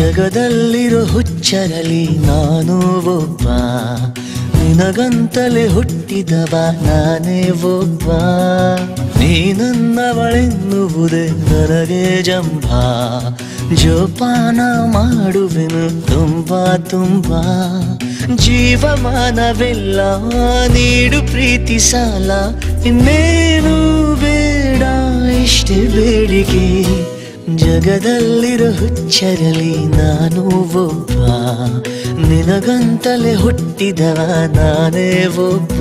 ಜಗದಲ್ಲಿರೋ ಹುಚ್ಚರಲಿ ನಾನು ಒಬ್ಬ, ನಿನಗಂತಲೇ ಹುಟ್ಟಿದವ ನಾನೇ ಒಬ್ಬ. ನೀನನ್ನವಳೆನ್ನುವುದೇ ನನಗೆ ಜಂಭ, ಜೋಪಾನ ಮಾಡುವೆನು ತುಂಬಾ ತುಂಬಾ. ಜೀವಮಾನವೆಲ್ಲ ನೀಡು ಪ್ರೀತಿ ಸಾಲ, ಇನ್ನೇನು ಬೇಡ ಇಷ್ಟೇ ಬೇಡಿಕೆ. ಜಗದಲ್ಲಿರೋ ಹುಚ್ಚರಲಿ ನಾನು ಒಬ್ಬ, ನಿನಗಂತಲೇ ಹುಟ್ಟಿದವ ನಾನೇ ಒಬ್ಬ.